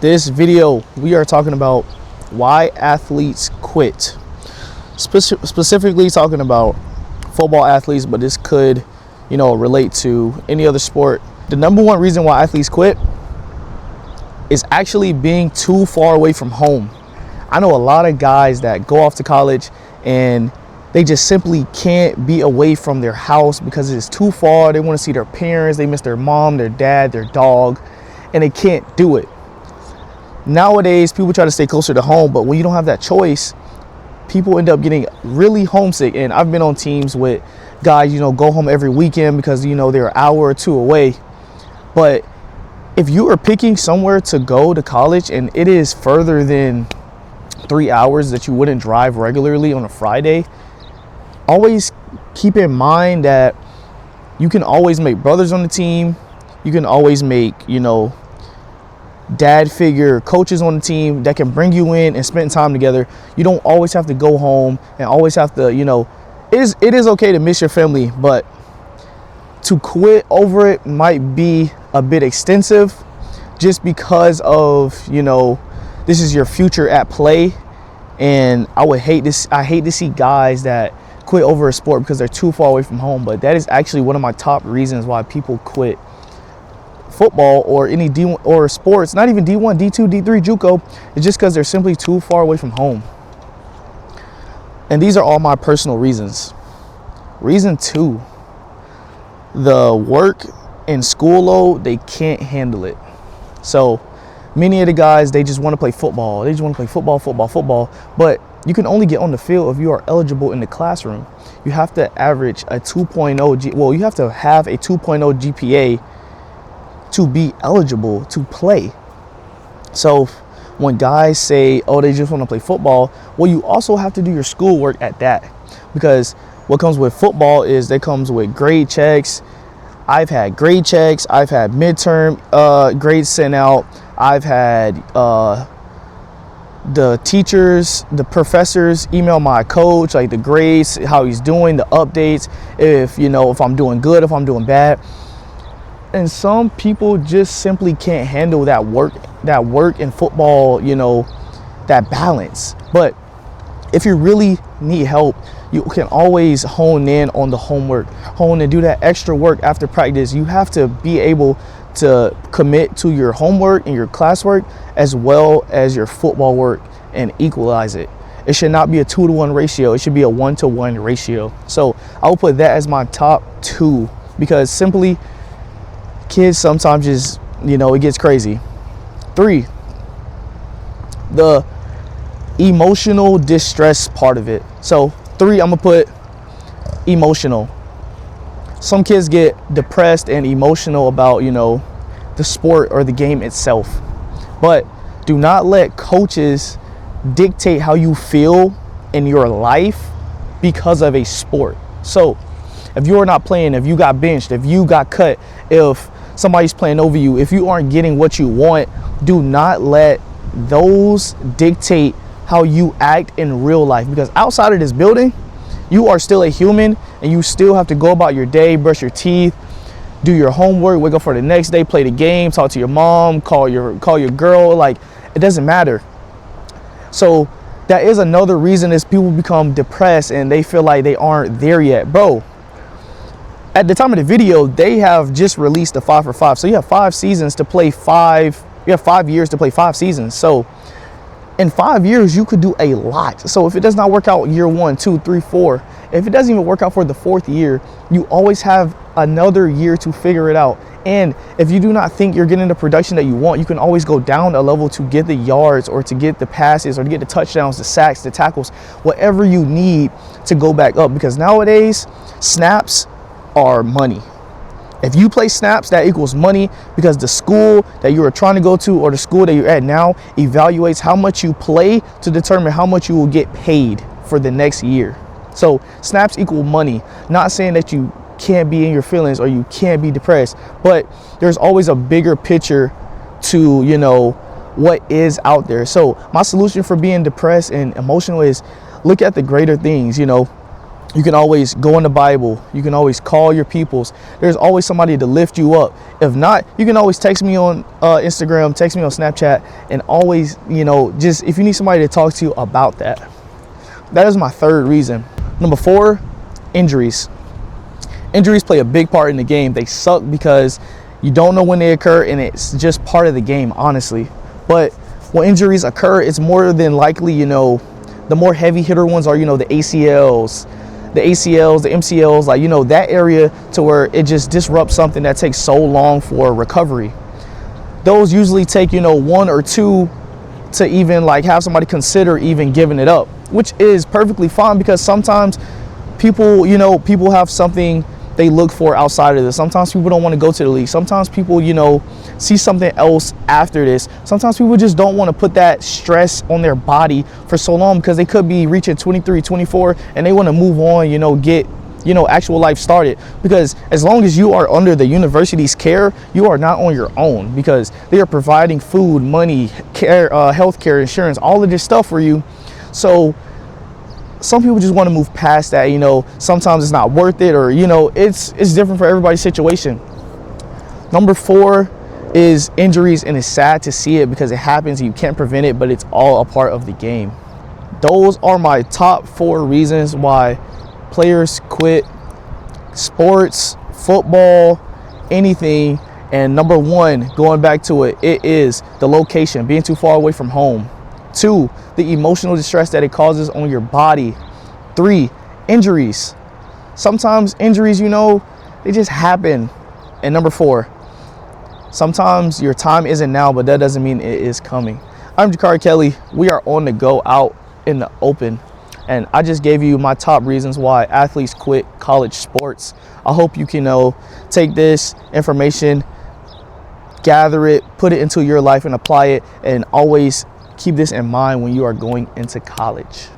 This video, we are talking about why athletes quit. Specifically talking about football athletes, but this could, relate to any other sport. The number one reason why athletes quit is actually being too far away from home. I know a lot of guys that go off to college and they just simply can't be away from their house because it's too far. They want to see their parents, they miss their mom, their dad, their dog, and they can't do it. Nowadays, people try to stay closer to home, but when you don't have that choice, people end up getting really homesick. And I've been on teams with guys, go home every weekend because, they're an hour or two away. But if you are picking somewhere to go to college and it is further than 3 hours that you wouldn't drive regularly on a Friday, always keep in mind that you can always make brothers on the team. You can always make, dad figure coaches on the team that can bring you in and spend time together. You don't always have to go home and always have to, it is okay to miss your family, but to quit over it might be a bit extensive just because of, this is your future at play. And I hate to see guys that quit over a sport because they're too far away from home. But that is actually one of my top reasons why people quit football or any D1 or sports, not even D1, D2, D3, JUCO. It's just because they're simply too far away from home. And these are all my personal reasons. Reason 2, the work and school load, they can't handle it. So many of the guys, they just want to play football. They just want to play football. But you can only get on the field if you are eligible in the classroom. You have to average a 2.0 you have to have a 2.0 GPA to be eligible to play. So when guys say, they just want to play football, well, you also have to do your schoolwork at that, because what comes with football is that comes with grade checks. I've had grade checks. I've had midterm grades sent out. I've had the teachers, the professors email my coach, like the grades, how he's doing, the updates, if I'm doing good, if I'm doing bad. And some people just simply can't handle that work in football, that balance. But if you really need help, you can always hone in on the homework, do that extra work after practice. You have to be able to commit to your homework and your classwork as well as your football work and equalize it. It should not be a 2-to-1 ratio. It should be a 1-to-1 ratio. So I will put that as my top 2, because simply kids sometimes just, it gets crazy. 3, the emotional distress part of it. So 3, I'm gonna put emotional. Some kids get depressed and emotional about, the sport or the game itself. But do not let coaches dictate how you feel in your life because of a sport. So if you're not playing, if you got benched, if you got cut, if somebody's playing over you, if you aren't getting what you want, do not let those dictate how you act in real life. Because outside of this building, you are still a human and you still have to go about your day, brush your teeth, do your homework, wake up for the next day, play the game, talk to your mom, call your girl. Like, it doesn't matter. So that is another reason is people become depressed and they feel like they aren't there yet. Bro, at the time of the video, they have just released the 5 for 5. So you have 5 seasons to play 5. You have 5 years to play 5 seasons. So in 5 years, you could do a lot. So if it does not work out year 1, 2, 3, 4, if it doesn't even work out for the 4th year, you always have another year to figure it out. And if you do not think you're getting the production that you want, you can always go down a level to get the yards or to get the passes or to get the touchdowns, the sacks, the tackles, whatever you need to go back up. Because nowadays, snaps are money. If you play snaps, that equals money, because the school that you are trying to go to or the school that you're at now evaluates how much you play to determine how much you will get paid for the next year. So snaps equal money. Not saying that you can't be in your feelings or you can't be depressed, but there's always a bigger picture to, what is out there. So my solution for being depressed and emotional is look at the greater things. You can always go in the Bible. You can always call your peoples. There's always somebody to lift you up. If not, you can always text me on Instagram, text me on Snapchat, and always, just if you need somebody to talk to about that. That is my third reason. Number 4, injuries. Injuries play a big part in the game. They suck because you don't know when they occur, and it's just part of the game, honestly. But when injuries occur, it's more than likely, the more heavy hitter ones are, the ACLs, the MCLs, like, that area to where it just disrupts something that takes so long for recovery. Those usually take, 1 or 2 to even like have somebody consider even giving it up, which is perfectly fine because sometimes people have something they look for outside of this. Sometimes people don't want to go to the league. Sometimes people, see something else after this. Sometimes people just don't want to put that stress on their body for so long because they could be reaching 23, 24 and they want to move on, get, actual life started. Because as long as you are under the university's care, you are not on your own because they are providing food, money, care, healthcare, insurance, all of this stuff for you. So some people just want to move past that, sometimes it's not worth it, or, it's different for everybody's situation. Number 4 is injuries, and it's sad to see it because it happens and you can't prevent it, but it's all a part of the game. Those are my top 4 reasons why players quit sports, football, anything. And number 1, going back to it, it is the location, being too far away from home. 2, the emotional distress that it causes on your body. 3, injuries. Sometimes injuries, they just happen. And number 4, sometimes your time isn't now, but that doesn't mean it is coming. I'm Jakari Kelly. We are on the go out in the open. And I just gave you my top reasons why athletes quit college sports. I hope you can take this information, gather it, put it into your life and apply it, and always keep this in mind when you are going into college.